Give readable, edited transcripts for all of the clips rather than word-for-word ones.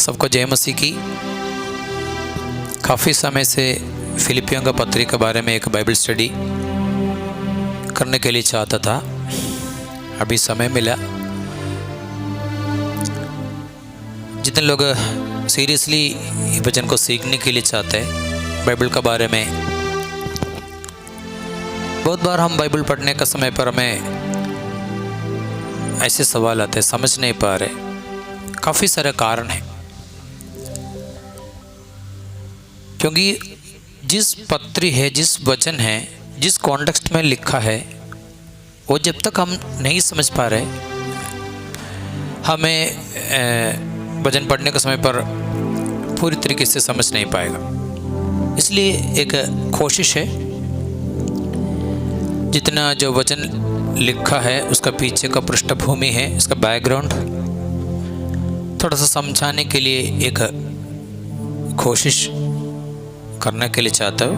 सबको जय मसीह की। काफ़ी समय से फिलिपियों का पत्री के बारे में एक बाइबल स्टडी करने के लिए चाहता था, अभी समय मिला। जितने लोग सीरियसली वचन को सीखने के लिए चाहते हैं बाइबल के बारे में, बहुत बार हम बाइबल पढ़ने का समय पर हमें ऐसे सवाल आते हैं, समझ नहीं पा रहे। काफ़ी सारे कारण हैं, क्योंकि जिस पत्री है, जिस वचन है, जिस कॉन्टेक्स्ट में लिखा है, वो जब तक हम नहीं समझ पा रहे, हमें वचन पढ़ने के समय पर पूरी तरीके से समझ नहीं पाएगा। इसलिए एक कोशिश है, जितना जो वचन लिखा है उसका पीछे का पृष्ठभूमि है, इसका बैकग्राउंड थोड़ा सा समझाने के लिए एक कोशिश करने के लिए चाहता हूँ।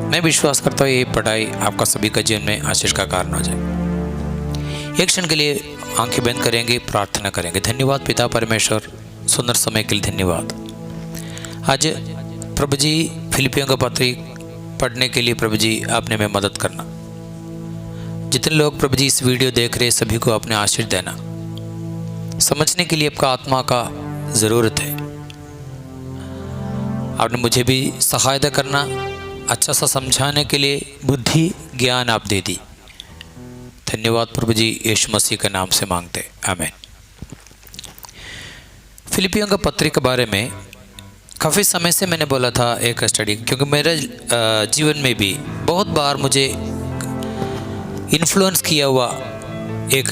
मैं विश्वास करता हूँ ये पढ़ाई आपका सभी का जीवन में आशीष का कारण हो जाए। एक क्षण के लिए आंखें बंद करेंगे, प्रार्थना करेंगे। धन्यवाद पिता परमेश्वर, सुंदर समय के लिए धन्यवाद। आज प्रभु जी फिलिपियों का पत्री पढ़ने के लिए प्रभु जी आपने में मदद करना। जितने लोग प्रभु जी इस वीडियो देख रहे सभी को अपने आशीष देना। समझने के लिए आपका आत्मा का ज़रूरत है। आपने मुझे भी सहायता करना, अच्छा सा समझाने के लिए बुद्धि ज्ञान आप दे दी। धन्यवाद प्रभु जी, यीशु मसीह के नाम से मांगते, आमीन। फिलिपियों का पत्री के बारे में काफ़ी समय से मैंने बोला था एक स्टडी, क्योंकि मेरे जीवन में भी बहुत बार मुझे इन्फ्लुएंस किया हुआ एक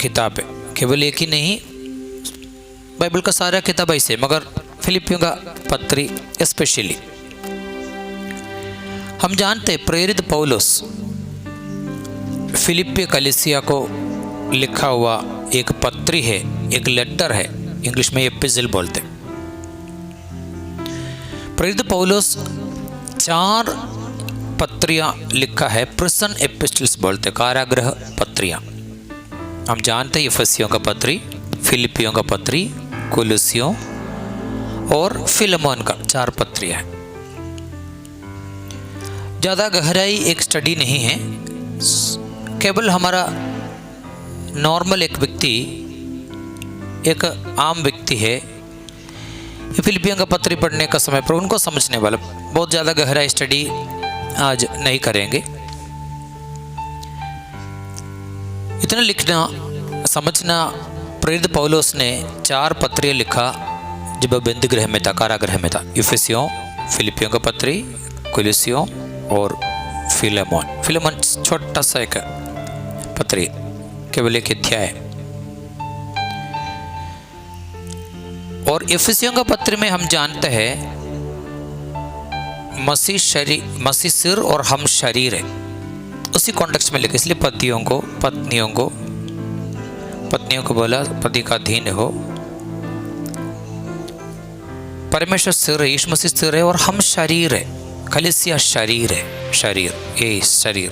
किताब है। केवल एक ही नहीं, बाइबल का सारा किताब ऐसे, मगर फिलिपियों का पत्री स्पेशली। हम जानते हैं प्रेरित पौलुस फिलिप्पी कलीसिया को लिखा हुआ एक पत्री है, एक लेटर है, इंग्लिश में एपिस्टल बोलते। प्रेरित पौलुस 4 पत्रियां लिखा है, प्रिजन एपिस्टल्स बोलते, कारागृह पत्रियां। हम जानते हैं इफिसियों का पत्री, फिलिपियों का पत्री, कुलुसियों और फिलेमोन का 4 पत्रियां हैं। ज़्यादा गहराई एक स्टडी नहीं है, केवल हमारा नॉर्मल एक व्यक्ति, एक आम व्यक्ति है, फिलिपियों का पत्री पढ़ने का समय पर उनको समझने वाला। बहुत ज़्यादा गहराई स्टडी आज नहीं करेंगे। इतना लिखना समझना, प्रेरित पौलुस ने 4 पत्रियां लिखा जब बंद गृह में था, कारागृह में था। इफिसियों, फिलिपियों का पत्री, कुलुसियों और फिलेमोन। फिलेमोन छोटा सा एक पत्री, केवल एक अध्याय। और इफिसियों का पत्र में हम जानते हैं मसीह सिर और हम शरीर है, उसी कॉन्टेक्स्ट में लिखा। इसलिए पतियों को बोला पति का अधीन हो। परमेश्वर सिर है, यीशु मसीह सिर है और हम शरीर है। कलीसिया शरीर है, शरीर, ये शरीर।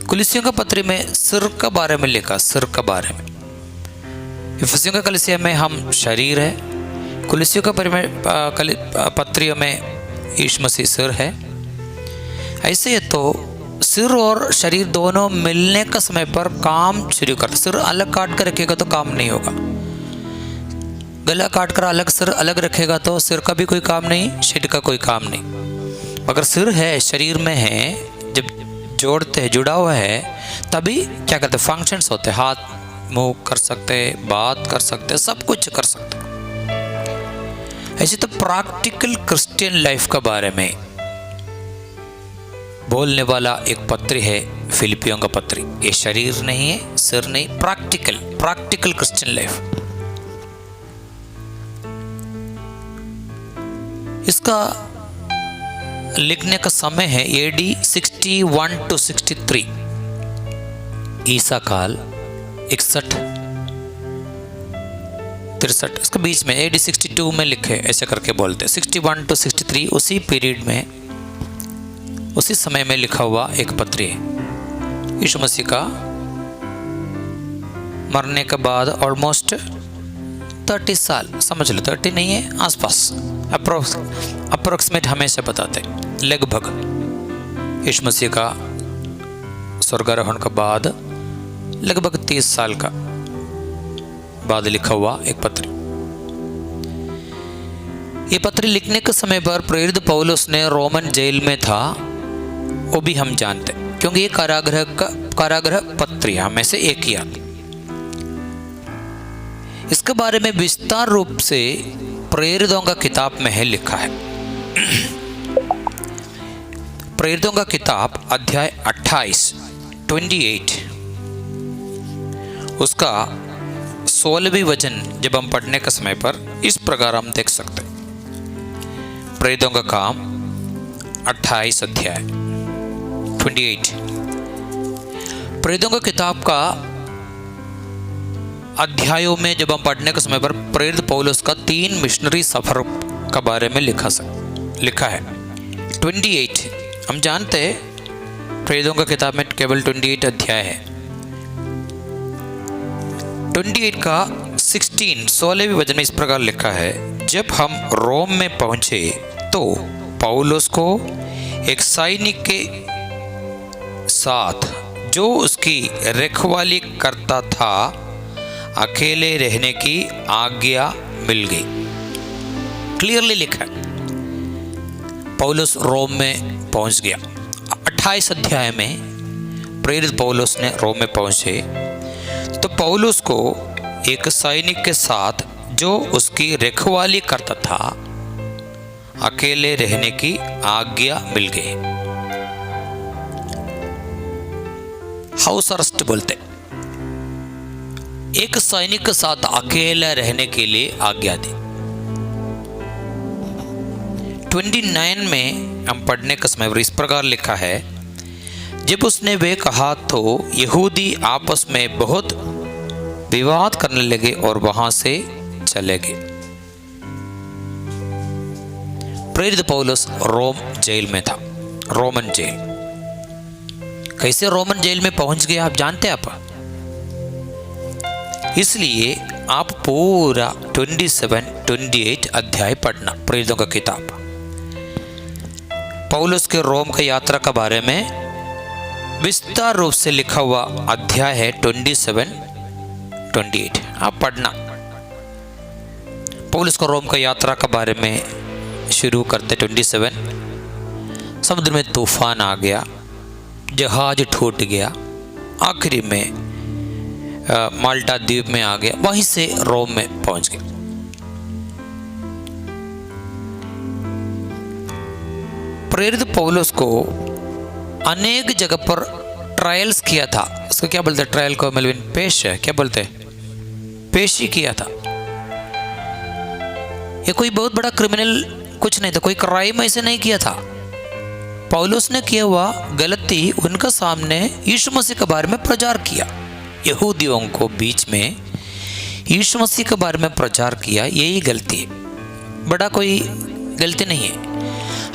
कुलुसियों का पत्री में सिर के बारे में लिखा, सिर के बारे में। इफिसियों का कलीसिया में हम शरीर है, कुलुसियों का पत्रियों में यीशु मसीह सिर है। ऐसे है तो सिर और शरीर दोनों मिलने का समय पर काम शुरू करते। सिर अलग काट कर रखेगा तो काम नहीं होगा, गला काट कर अलग सिर अलग रखेगा तो सिर का भी कोई काम नहीं, शरीर का कोई काम नहीं। अगर सिर है, शरीर में है, जब जोड़ते हैं, जुड़ा हुआ है, तभी क्या कहते हैं, फंक्शंस होते हैं। हाथ मूव कर सकते, बात कर सकते, सब कुछ कर सकते। ऐसे तो प्रैक्टिकल क्रिश्चियन लाइफ के बारे में बोलने वाला एक पत्र है फिलिपियों का पत्री। ये शरीर नहीं है, सिर नहीं, प्रैक्टिकल क्रिश्चियन लाइफ। इसका लिखने का समय है AD 61 to 63, ईसा काल 61-63, इसके बीच में AD 62 में लिखे, ऐसे करके बोलते। 61 to 63 उसी पीरियड में, उसी समय में लिखा हुआ एक पत्र है। यीशु मसीह का मरने के बाद ऑलमोस्ट 30 साल, समझ लो 30 नहीं है, आसपास, अप्रोक्सीमेट हमेशा बताते, लगभग यीशु मसीह का स्वर्गारोहण के बाद लगभग 30 साल का बाद लिखा हुआ एक पत्र। ये पत्र लिखने के समय पर प्रेरित पौलुस ने रोमन जेल में था, वो भी हम जानते, क्योंकि ये कारागृह पत्रिया में से एक ही आती। इसके बारे में विस्तार रूप से प्रेरितों का किताब में है लिखा है। प्रेरितों का किताब अध्याय 28 उसका 16वीं वचन जब हम पढ़ने के समय पर इस प्रकार हम देख सकते हैं। प्रेरितों का काम 28 अध्याय 28। प्रेरितों का किताब का अध्यायों में जब हम पढ़ने के समय पर प्रेरित पौलुस का 3 मिशनरी सफर के बारे में लिखा है। 28 हम जानते हैं प्रेरितों का किताब में केवल 28 अध्याय है। 28 का 16वीं वचन में इस प्रकार लिखा है, जब हम रोम में पहुंचे तो पौलुस को एक सैनिक के साथ जो उसकी रखवाली करता था अकेले रहने की आज्ञा मिल गई। क्लियरली लिखा है, पौलुस रोम में पहुंच गया। 28 अध्याय में प्रेरित पौलुस ने रोम में पहुंचे तो पौलुस को एक सैनिक के साथ जो उसकी रखवाली करता था अकेले रहने की आज्ञा मिल गई। हाउस अरेस्ट बोलते, एक सैनिक के साथ अकेला रहने के लिए आज्ञा दी। 29 में हम पढ़ने का समय इस प्रकार लिखा है, जब उसने वे कहा तो यहूदी आपस में बहुत विवाद करने लगे और वहां से चले गए। प्रेरित पौलुस रोम जेल में था, रोमन जेल। कैसे रोमन जेल में पहुंच गया आप जानते हैं आप? इसलिए आप पूरा 27-28 अध्याय पढ़ना, प्रेरितों का किताब। पौलुस के रोम की यात्रा के बारे में विस्तार रूप से लिखा हुआ अध्याय है 27-28, आप पढ़ना। पौलुस को रोम का यात्रा के बारे में शुरू करते 27। समुद्र में तूफान आ गया, जहाज टूट गया, आखिरी में माल्टा द्वीप में आ गया, वहीं से रोम में पहुंच गया। प्रेरित पौलुस को अनेक जगह पर ट्रायल्स किया था। उसको क्या बोलते हैं ट्रायल को मेलविन? पेश है, क्या बोलते हैं? पेश ही किया था। ये कोई बहुत बड़ा क्रिमिनल कुछ नहीं था, कोई क्राइम ऐसे नहीं किया था। पौलुस ने किया हुआ गलती उनके सामने यीशु मसीह के बारे में प्रचार किया। यहूदियों को बीच में यीशु मसीह के बारे में प्रचार किया, यही गलती है, बड़ा कोई गलती नहीं है।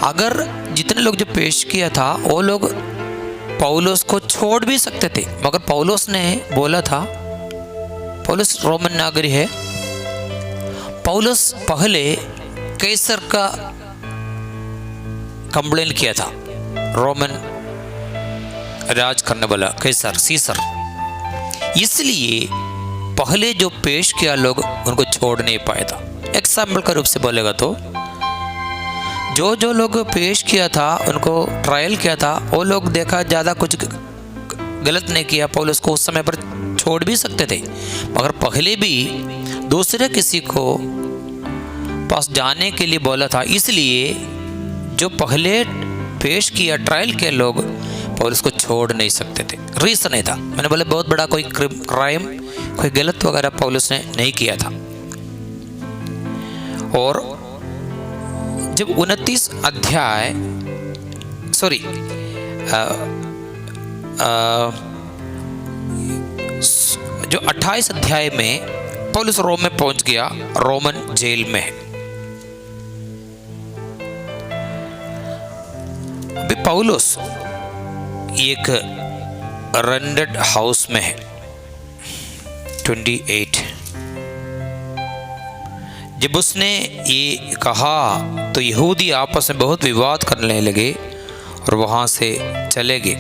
अगर जितने लोग जो पेश किया था वो लोग पौलुस को छोड़ भी सकते थे, मगर पौलुस ने बोला था, पौलुस रोमन नागरिक है, पौलुस पहले कैसर का कंप्लेन किया था, रोमन राज करने वाला कैसर, सीसर। इसलिए पहले जो पेश किया लोग उनको छोड़ नहीं पाया था। एग्जाम्पल के रूप से बोलेगा तो जो लोग पेश किया था, उनको ट्रायल किया था, वो लोग देखा ज़्यादा कुछ गलत नहीं किया, पौलुस को उस समय पर छोड़ भी सकते थे। मगर पहले भी दूसरे किसी को पास जाने के लिए बोला था, इसलिए जो पहले पेश किया ट्रायल के लोग पौलुस को छोड़ नहीं सकते थे। रीज़न नहीं था, मैंने बोला बहुत बड़ा कोई क्राइम, कोई गलत वगैरह पौलुस ने नहीं किया था। और जब 29 अध्याय जो 28 अध्याय में पौलुस रोम में पहुंच गया, रोमन जेल में। अभी पौलुस एक रेंटेड हाउस में है। 28 जब उसने ये कहा तो यहूदी आपस में बहुत विवाद करने लगे और वहां से चले गए।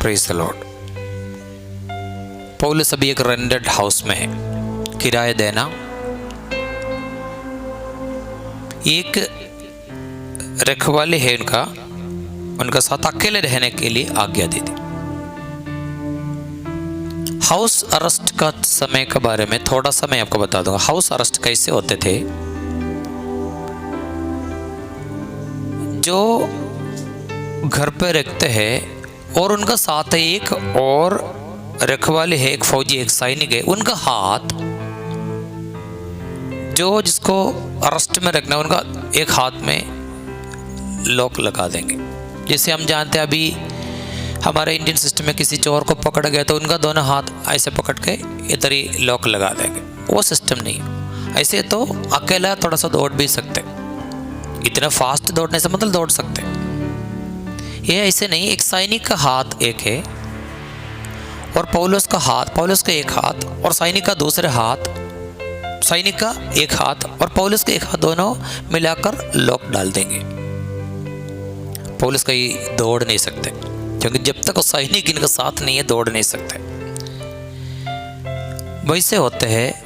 Praise the Lord. पौलुस अभी एक रेंटेड हाउस में है, किराया देना। एक रखवाले है उनका साथ अकेले रहने के लिए आज्ञा दे दी। हाउस अरेस्ट का समय के बारे में थोड़ा सा मैं आपको बता दूंगा। हाउस अरेस्ट कैसे होते थे? जो घर पे रखते हैं और उनका साथ एक और रखवाले है, एक फौजी, एक सैनिक है, उनका हाथ जो जिसको अरेस्ट में रखना, उनका एक हाथ में लॉक लगा देंगे। जैसे हम जानते हैं अभी हमारे इंडियन सिस्टम में किसी चोर को पकड़ गया तो उनका दोनों हाथ ऐसे पकड़ के इधर ही लॉक लगा देंगे। वो सिस्टम नहीं। ऐसे तो अकेला थोड़ा सा दौड़ भी सकते, इतना फास्ट दौड़ने से मतलब दौड़ सकते। ये ऐसे नहीं, एक सैनिक का हाथ एक है और पौलुस का एक हाथ और सैनिक का दूसरे हाथ, सैनिक का एक हाथ और पौलुस का एक हाथ, दोनों मिलाकर लॉक डाल देंगे। पौलुस कहीं दौड़ नहीं सकते क्योंकि जब तक सैनिक इनका साथ नहीं है दौड़ नहीं सकते। वैसे होते हैं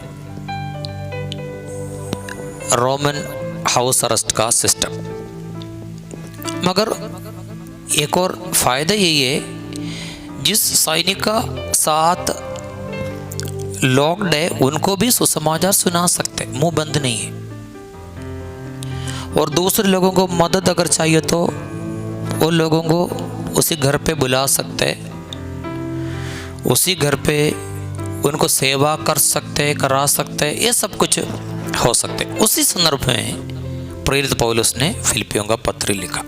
रोमन हाउस अरेस्ट का सिस्टम। मगर एक और फायदा यही है, जिस सैनिक का साथ लॉक्ड है उनको भी सुसमाचार सुना सकते, मुंह बंद नहीं है। और दूसरे लोगों को मदद अगर चाहिए तो उन लोगों को उसी घर पे बुला सकते, उसी घर पे उनको सेवा कर सकते, करा सकते, ये सब कुछ हो सकते। उसी संदर्भ में प्रेरित पौलुस ने फिलिपियों का पत्र लिखा।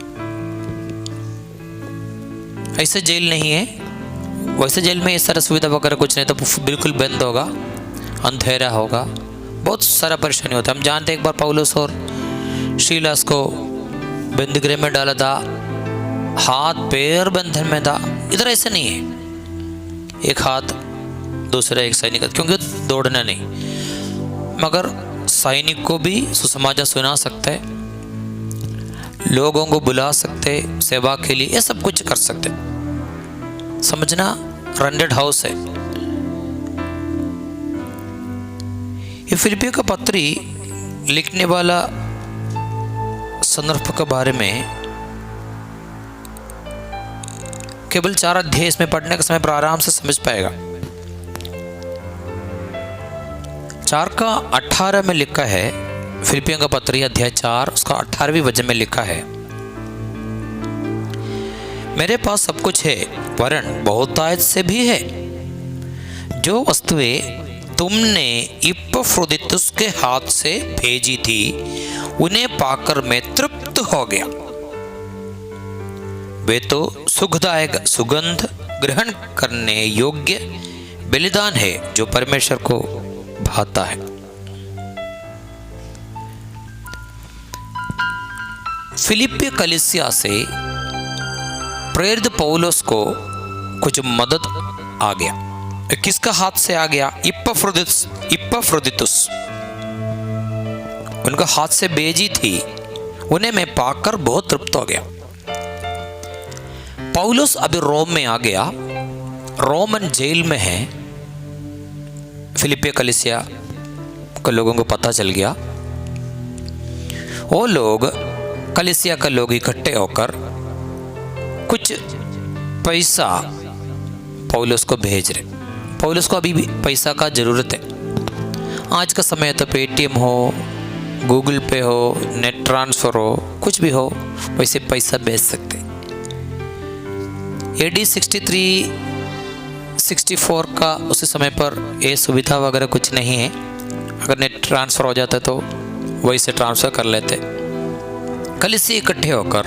ऐसे जेल नहीं है, वैसे जेल में ये सारा सुविधा वगैरह कुछ नहीं, तो बिल्कुल बंद होगा, अंधेरा होगा, बहुत सारा परेशानी होता है। हम जानते एक बार पौलुस और शीलास को बंदीगृह में डाला था, हाथ पैर बंधन में था। इधर ऐसे नहीं है, एक हाथ दूसरा एक सैनिक, क्योंकि दौड़ना नहीं। मगर सैनिक को भी सुसमाचार सुना सकते, लोगों को बुला सकते सेवा के लिए, ये सब कुछ कर सकते। समझना, रेंटेड हाउस है। ये फिलिपियों का पत्री लिखने वाला संदर्भ के बारे में केवल 4 अध्याय इसमें पढ़ने के समय पर आराम से समझ पाएगा। 4:18 में लिखा है, फिलिपियों का पत्री अध्याय 4 उसका 18वीं वचन में लिखा है, मेरे पास सब कुछ है वरन बहुतायत से भी है। जो वस्तुएं तुमने इपफ्रोदितुस के हाथ से भेजी थी उन्हें पाकर मैं तृप्त हो गया। वे तो सुखदायक सुगंध ग्रहण करने योग्य बलिदान है जो परमेश्वर को भाता है। फिलिप्पी कलीसिया से प्रेरित पौलुस को कुछ मदद आ गया। किसका हाथ से आ गया? इपफ्रोदितुस उनका हाथ से भेजी थी, उन्हें मैं पाकर बहुत तृप्त हो गया। पौलुस अभी रोम में आ गया, रोमन जेल में है। फिलिप्पी कलीसिया के लोगों को पता चल गया। वो लोग कलीसिया के लोग इकट्ठे होकर कुछ पैसा पौलुस को भेज रहे। पौलुस को अभी भी पैसा का जरूरत है। आज का समय तो पेटीएम हो, गूगल पे हो, नेट ट्रांसफर हो, कुछ भी हो, वैसे पैसा भेज सकते। AD 63-64 का उस समय पर ये सुविधा वगैरह कुछ नहीं है। अगर नेट ट्रांसफर हो जाता तो वैसे ट्रांसफर कर लेते। कलीसिया इकट्ठे होकर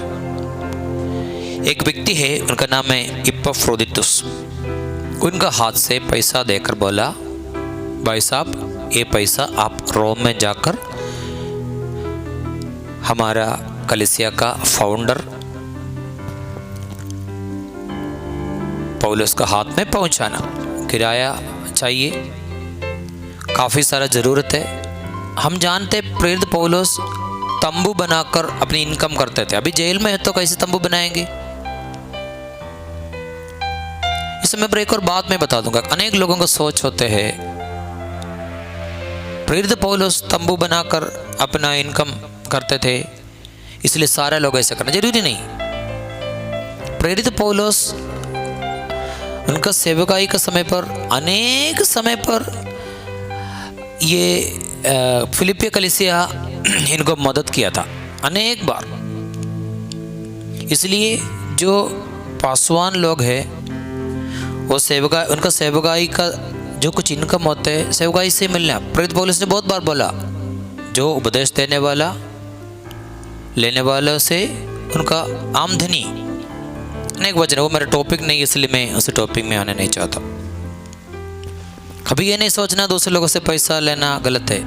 एक व्यक्ति है, उनका नाम है इपफ्रोदितुस, उनका हाथ से पैसा देकर बोला, भाई साहब ये पैसा आप रोम में जाकर हमारा कलीसिया का फाउंडर पौलुस का हाथ में पहुंचाना। किराया चाहिए, काफ़ी सारा ज़रूरत है। हम जानते प्रेरित पौलुस तंबू बनाकर अपनी इनकम करते थे। अभी जेल में है तो कैसे तंबू बनाएंगे? इस समय पर एक और बात मैं बता दूंगा। अनेक लोगों का सोच होते हैं प्रेरित पौलुस तंबू बनाकर अपना इनकम करते थे, इसलिए सारे लोग ऐसा करना। जरूरी नहीं। प्रेरित पौलुस उनका सेवकाई का समय पर अनेक समय पर ये फिलिपिया कलीसिया इनको मदद किया था अनेक बार। इसलिए जो पासवान लोग हैं वो सेवकाई, उनका सेवकाई का जो कुछ इनकम होते है सेवकाई से मिलना। प्रेरित पौलुस ने बहुत बार बोला, जो उपदेश देने वाला लेने वालों से उनका आमदनी, अनेक वचन। वो मेरा टॉपिक नहीं, इसलिए मैं उस टॉपिक में आने नहीं चाहता। कभी ये नहीं सोचना दूसरे लोगों से पैसा लेना गलत है।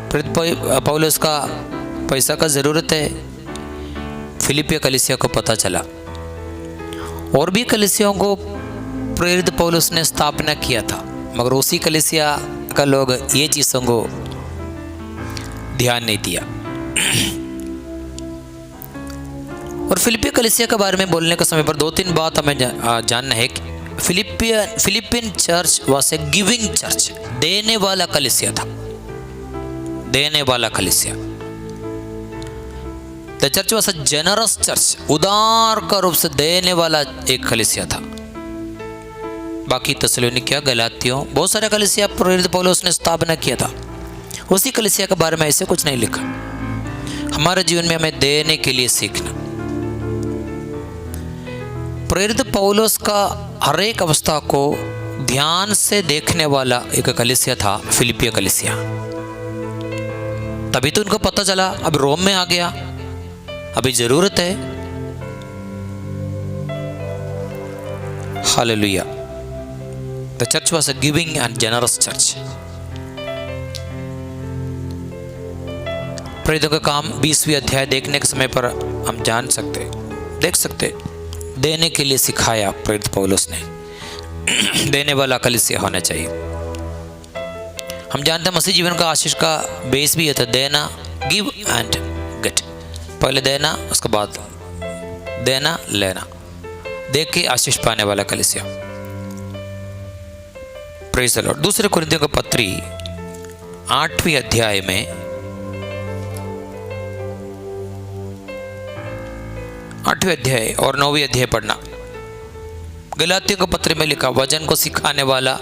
प्रेरित पौलुस का पैसा का ज़रूरत है, फिलिपिया कलीसिया को पता चला। और भी कलीसियाओं को प्रेरित पौलुस ने स्थापना किया था, मगर उसी कलीसिया का लोग ये चीज़ों को ध्यान नहीं दिया। और फिलिपिया कलीसिया के बारे में बोलने के समय पर 2-3 बात हमें जानना है कि Philippian church was a giving church, देने वाला कलीसिया था, देने वाला कलीसिया। The church was a generous church, उदार का रूप से देने वाला एक कलीसिया था। बाकी थिस्सलुनीकिया, गलातियों, बहुत सारे कलीसिया प्रेरित पौलुस ने स्थापना किया था। उसी कलीसिया के बारे में ऐसे कुछ नहीं लिखा। हमारे जीवन में हमें देने के लिए सीखना। प्रेरित पौलुस का हर एक अवस्था को ध्यान से देखने वाला एक कलीसिया था, फिलिपिया कलीसिया। तभी तो उनको पता चला अब रोम में आ गया, अभी जरूरत है। Hallelujah. The church was a giving and generous church. प्रेरितों का काम 20वीं अध्याय देखने के समय पर हम जान सकते, देख सकते, देने के लिए सिखाया प्रेरित पौलुस ने। देने वाला कलीसिया होना चाहिए। हम जानते हैं मसीह जीवन का आशीष का बेस भी होता है देना, गिव एंड गेट। पहले देना, उसके बाद देना, लेना, दे के आशीष पाने वाला कलीसिया। Praise the Lord. दूसरे कुरिन्थियों का पत्री 8वीं अध्याय में 8वें अध्याय और 9वीं अध्याय पढ़ना। गलातियों के पत्र में लिखा, वचन को सिखाने वाला,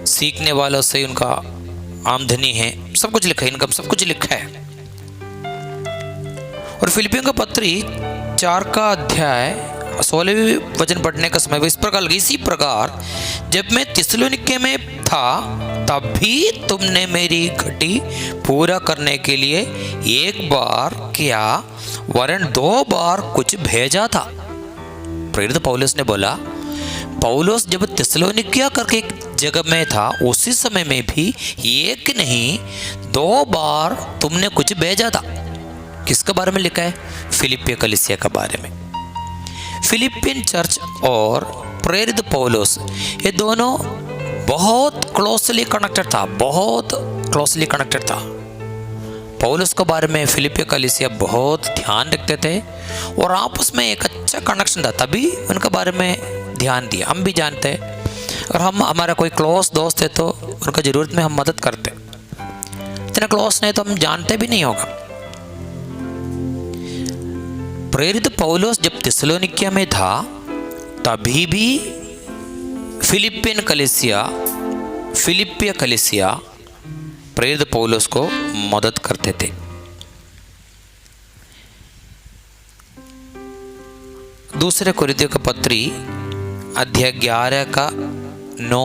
सीखने वालों से उनका आमदनी है, सब कुछ लिखा है, इनकम सब कुछ लिखा है। और फिलिपियों का पत्री 4 का अध्याय 16वें वचन पढ़ने का समय इस प्रकार लगे, इसी प्रकार जब मैं थिस्सलुनीके में था तब भी तुमने मेरी घटी पूरा करने के लिए एक बार क्या वरन 2 बार कुछ भेजा था। प्रेरित पौलुस ने बोला, पौलुस जब थिस्सलुनीकिया करके एक जगह में था, उसी समय में भी एक नहीं 2 बार तुमने कुछ भेजा था। किसके बारे में लिखा है? फिलिपिया कलीसिया के बारे में। फिलिपियन चर्च और प्रेरित पौलुस ये दोनों बहुत क्लोजली कनेक्टेड था, बहुत क्लोजली कनेक्टेड था। पौलुस के बारे में फिलिपिया कलीसिया बहुत ध्यान रखते थे और आपस में एक अच्छा कनेक्शन था, तभी उनके बारे में ध्यान दिया। हम भी जानते हैं, अगर हमारा कोई क्लोज दोस्त है तो उनका ज़रूरत में हम मदद करते, इतना क्लोज नहीं तो हम जानते भी नहीं होगा। प्रेरित पौलुस जब थिस्सलुनीकिया में था तभी भी फिलिपिया कलीसिया प्रेरित पौलुस को मदद करते थे। दूसरे कुरिन्थियों का पत्री अध्याय 11 का 9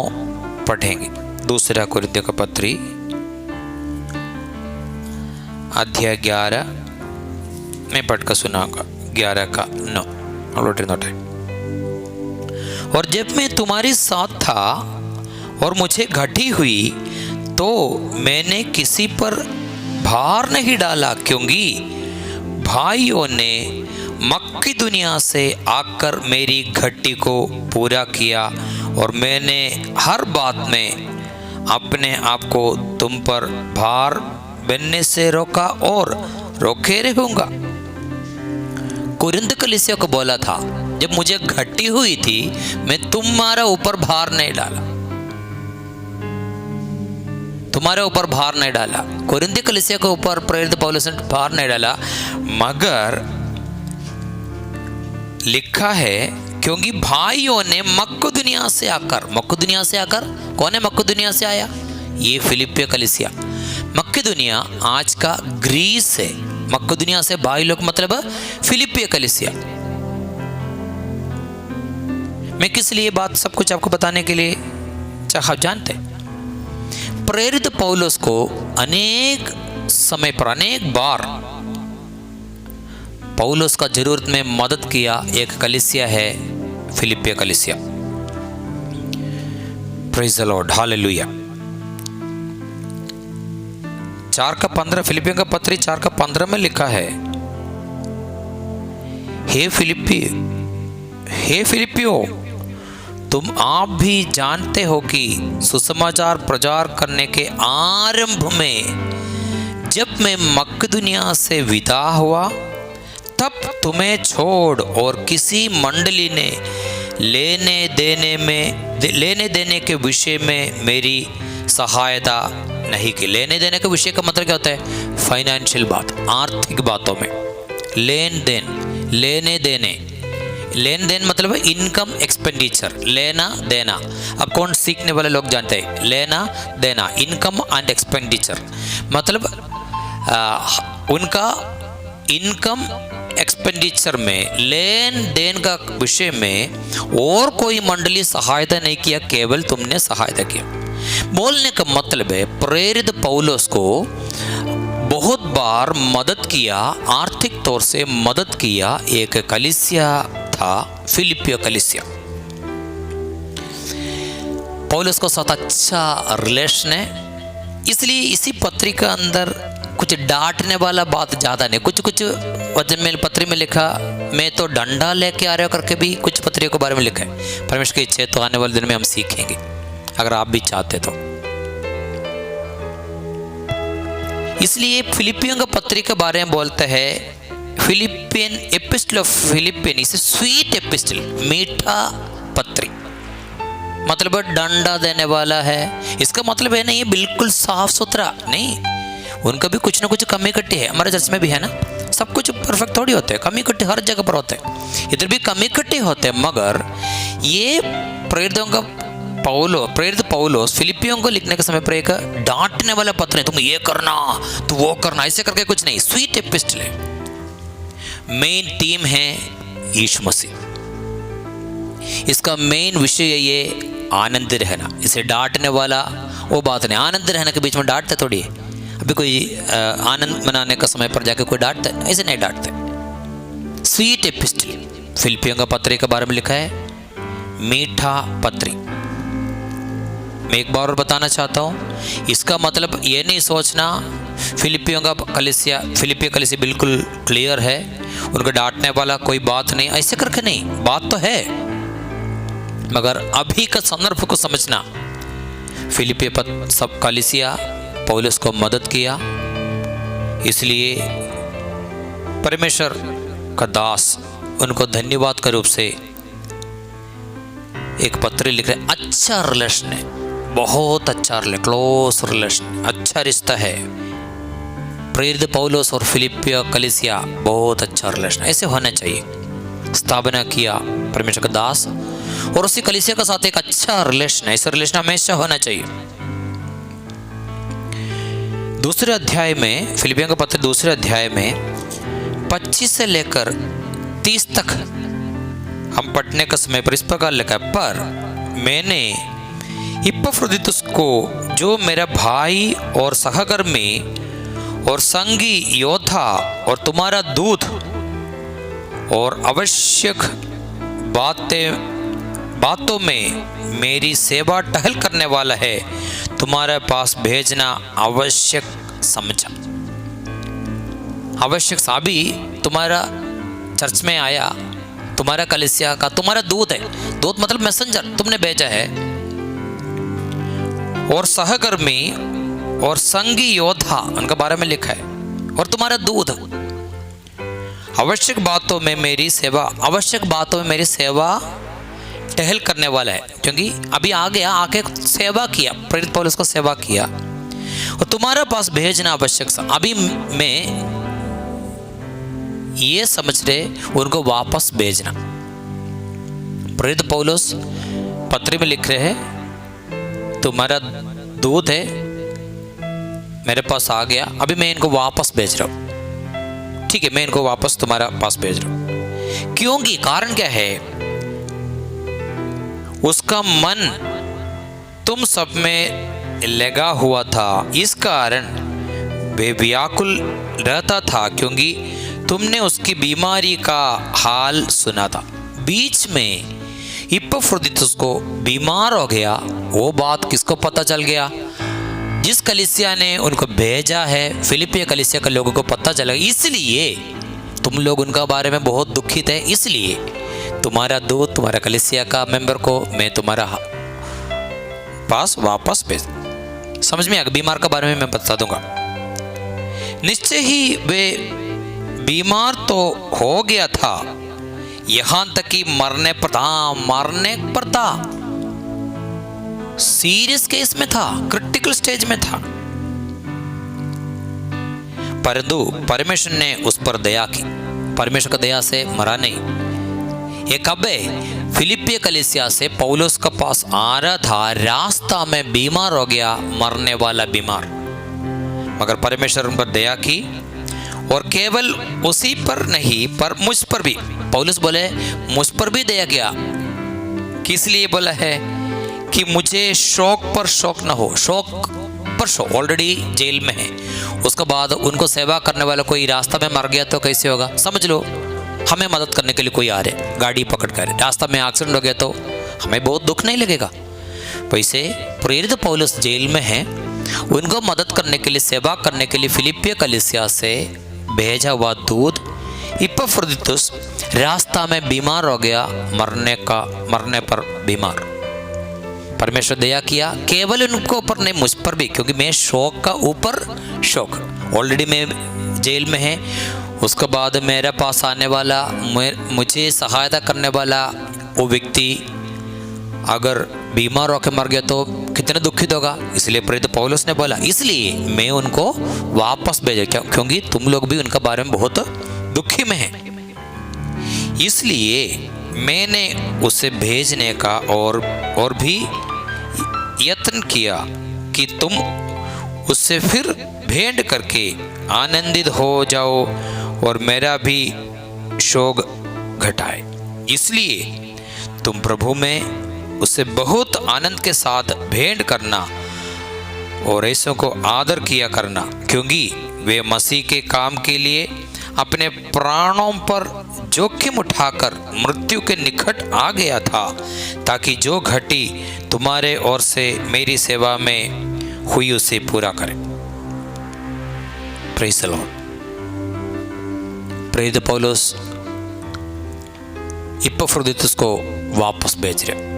पढ़ेंगे। दूसरा कुरिन्थियों का पत्री अध्याय 11 में पढ़कर सुनाऊंगा, 11 का 9। और जब मैं तुम्हारे साथ था और मुझे घटी हुई तो मैंने किसी पर भार नहीं डाला, क्योंकि भाइयों ने मक्की दुनिया से आकर मेरी घटी को पूरा किया और मैंने हर बात में अपने आप को तुम पर भार बनने से रोका और रोके रहूंगा। कुरिन्थ कलीसिया को बोला था, जब मुझे घटी हुई थी मैं तुम्हारा ऊपर भार नहीं डाला, तुम्हारे ऊपर भार नहीं डाला। कुरिन्थ कलीसिया के ऊपर प्रेरित पौलुस ने भार नहीं डाला, मगर लिखा है क्योंकि भाइयों ने मक्दुनिया से आकर, मक्दुनिया से आकर, कौन है मक्दुनिया से आया? ये फिलिप्पी कलीसिया। मक्दुनिया आज का ग्रीस है। मक्दुनिया से भाई लोग मतलब फिलिप्पी कलीसिया। मैं किस लिए बात सब कुछ आपको बताने के लिए चाह जानते, प्रेरित पौलुस को अनेक समय पर अनेक बार पौलुस का जरूरत में मदद किया एक कलीसिया है फिलिप्पी कलीसिया। Praise the Lord, hallelujah. 4:15 फिलिप्पियों का पत्री 4:15 में लिखा है, हे फिलिप्पियो, तुम आप भी जानते हो कि सुसमाचार प्रचार करने के आरंभ में जब मैं मक्दुनिया से विदा हुआ तब तुम्हें छोड़ और किसी मंडली ने लेने देने के विषय में मेरी सहायता नहीं की। लेने देने के विषय का मतलब क्या होता है? फाइनेंशियल बात, आर्थिक बातों में लेन देन, लेने देने। लेन देन मतलब इनकम एक्सपेंडिचर, लेना देना। अकाउंट सीखने वाले लोग जानते हैं, लेना देना, इनकम एंड एक्सपेंडिचर मतलब उनका इनकम एक्सपेंडिचर में लेन देन का विषय में और कोई मंडली सहायता नहीं किया, केवल तुमने सहायता किया। बोलने का मतलब है प्रेरित पौलुस को बहुत बार मदद किया, आर्थिक तौर से मदद किया एक कलीसिया था, फिलिप्पी कलीसिया। पौलुस को साथ अच्छा रिलेशन है, इसलिए इसी पत्री का अंदर कुछ डांटने वाला बात ज़्यादा नहीं। कुछ वचन में पत्री में लिखा, मैं तो डंडा लेके आ रहा हूँ करके भी कुछ पत्रियों के बारे में लिखा है। परमेश्वर की इच्छा तो आने वाले दिन में हम सीखेंगे, अगर आप भी चाहते तो। इसलिए फिलिपियों का पत्री के बारे में बोलते हैं, फिलिपियन एपिस्टल ऑफ फिलिपियन, इसे स्वीट एपिस्टल, मीठा पत्री, मतलब डंडा देने वाला है। इसका मतलब है नहीं ये बिल्कुल साफ सुथरा नहीं, उनका भी कुछ ना कुछ कमी कट्टी है। हमारे चर्च में भी है ना, सब कुछ परफेक्ट थोड़ी होते हैं, कमी कट्टी हर जगह पर होते हैं, इधर भी कमी कट्टी होते हैं। मगर ये प्रेरित पौलुस फिलिपियों को लिखने के समय पर एक डांटने वाला पत्र है, तुम ये करना तो वो करना, ऐसे करके कुछ नहीं। स्वीट एपिस्टल है। मेन टीम है यीशु मसीह, इसका मेन विषय ये आनंद रहना। इसे डांटने वाला वो बात नहीं, आनंद रहना के बीच में डांटते थोड़ी है। अभी कोई आनंद मनाने का समय पर जाके कोई डांटता है? ऐसे नहीं डांटते। स्वीट एपिस्टल, फिलिपियों का पत्री के बारे में लिखा है, मीठा पत्री। मैं एक बार और बताना चाहता हूँ, इसका मतलब ये नहीं सोचना फिलिपियों का कलीसिया, फिलिपी कलीसिया बिल्कुल क्लियर है, उनको डांटने वाला कोई बात नहीं, ऐसे करके नहीं, बात तो है, मगर अभी का संदर्भ को समझना। फिलिपी सब कलीसिया पौलुस को मदद किया, इसलिए परमेश्वर का दास उनको धन्यवाद के रूप से एक पत्र लिख रहे। अच्छा रिलेशन है, बहुत अच्छा रिलेशन, क्लोज रिलेशन, अच्छा रिश्ता है। प्रेरित पौलुस और फिलिप्पी कलीसिया बहुत अच्छा रिलेशन, ऐसे होना चाहिए। स्थापना किया परमेश्वर का दास और उसी कलीसिया के साथ एक अच्छा रिलेशन है, ऐसा रिलेशन हमेशा होना चाहिए। दूसरे अध्याय में, फिलिपियों का पत्र दूसरे अध्याय में 25 से लेकर 30 तक हम पढ़ने का समय पर इस प्रकार लिखा है, पर मैंने इपफ्रोदितुस को, जो मेरा भाई और सहकर्मी और संगी योद्धा और तुम्हारा दूत और आवश्यक बातों में मेरी सेवा टहल करने वाला है, तुम्हारे पास भेजना आवश्यक समझा। आवश्यक अभी तुम्हारा चर्च में आया, तुम्हारा कलीसिया का तुम्हारा दूत है, दूत मतलब मैसेंजर तुमने भेजा है, और सहकर्मी और संगी योद्धा उनके बारे में लिखा है, और तुम्हारा दूत आवश्यक बातों में मेरी सेवा टहल करने वाला है, क्योंकि अभी आ गया, आके सेवा किया, प्रेरित पौलुस को सेवा किया, और तुम्हारे पास भेजना आवश्यक। अभी मैं ये समझ रहे उनको वापस भेजना। प्रेरित पौलुस पत्र में लिख रहे हैं, तुम्हारा दूत है मेरे पास आ गया, अभी मैं इनको वापस भेज रहा हूं, ठीक है, मैं इनको वापस तुम्हारा पास भेज रहा हूं। क्योंकि कारण क्या है, उसका मन तुम सब में लगा हुआ था, इस कारण वे व्याकुल रहता था, क्योंकि तुमने उसकी बीमारी का हाल सुना था। बीच में इपफ्रोदितुस को बीमार हो गया, वो बात किसको पता चल गया? जिस कलीसिया ने उनको भेजा है, फिलिपिया कलीसिया के लोगों को पता चला, इसलिए तुम लोग उनका बारे में बहुत दुखित है, इसलिए तुम्हारा दूत, तुम्हारा कलीसिया का मेंबर को मैं तुम्हारा पास वापस भेज। समझ में आ गया? बीमार के बारे में मैं बता दूंगा। निश्चय ही वे बीमार तो हो गया था, यहां तक कि मरने पर था, सीरियस केस में था, क्रिटिकल स्टेज में था, परंतु परमेश्वर ने उस पर दया की, परमेश्वर की दया से मरा नहीं। ये कब है? फिलिपिया कलीसिया से पौलुस के पास आ रहा था, रास्ता में बीमार हो गया, मरने वाला बीमार, मगर परमेश्वर उन पर दया की, और केवल उसी पर नहीं पर मुझ पर भी, पौलुस बोले मुझ पर भी दया किया। किस लिए बोला है? कि मुझे शौक पर शौक ना हो, शौक पर शौक, ऑलरेडी जेल में है, उसके बाद उनको सेवा करने वाला कोई रास्ता में मर गया तो कैसे होगा? समझ लो, हमें मदद करने के लिए कोई आ रहे, गाड़ी पकड़ कर, रास्ता में एक्सीडेंट हो गया तो हमें बहुत दुख नहीं लगेगा? वैसे प्रेरित पौलुस जेल में है, उनको मदद करने के लिए, सेवा करने के लिए फिलिपिया कलीसिया से भेजा हुआ दूत इपफ्रोदितुस रास्ता में बीमार हो गया, मरने पर बीमार। परमेश्वर दया किया, केवल उनको ऊपर नहीं, मुझ पर भी, क्योंकि मैं शौक का ऊपर शौक, ऑलरेडी मैं जेल में है, उसके बाद मेरे पास आने वाला, मुझे सहायता करने वाला वो व्यक्ति अगर बीमार होकर मर गया तो कितना दुखित होगा। इसलिए प्रेरित पौलुस ने बोला, इसलिए मैं उनको वापस भेजा, क्योंकि तुम लोग भी उनके बारे में बहुत दुखी में हैं, इसलिए मैंने उसे भेजने का और भी यत्न किया कि तुम उससे फिर भेंट करके आनंदित हो जाओ और मेरा भी शोक घटाए। इसलिए तुम प्रभु में उससे बहुत आनंद के साथ भेंट करना और ऐसों को आदर किया करना, क्योंकि वे मसीह के काम के लिए अपने प्राणों पर जोखिम उठाकर मृत्यु के निकट आ गया था, ताकि जो घटी तुम्हारे ओर से मेरी सेवा में हुई उसे पूरा करे। Praise the Lord. प्रेरित पौलुस इपफ्रोदितुस को वापस भेज रहे,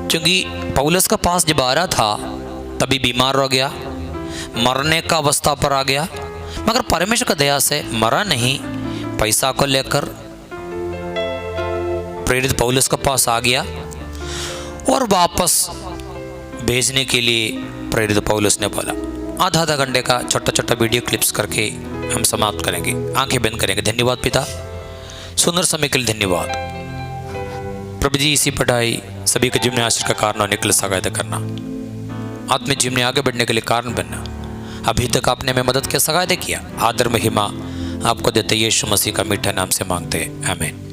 क्योंकि पौलुस का पास जब आ रहा था तभी बीमार हो गया, मरने का अवस्था पर आ गया, मगर परमेश्वर की दया से मरा नहीं। पैसा को लेकर प्रेरित पौलुस के पास आ गया और वापस भेजने के लिए प्रेरित पौलुस ने बोला। आधा घंटे का छोटा छोटा वीडियो क्लिप्स करके हम समाप्त करेंगे, आंखें बंद करेंगे। धन्यवाद पिता, सुंदर समय के लिए धन्यवाद प्रभु जी। इसी पढ़ाई सभी के जीवन में आशीष का कारण होने के लिए सहायता करना, आत्मिक जीवन में आगे बढ़ने के लिए कारण बनना। अभी तक आपने हमें मदद के सहायता किया, आदर महिमा आपको देते यीशु मसीह का मीठा नाम से मांगते हैं, आमीन।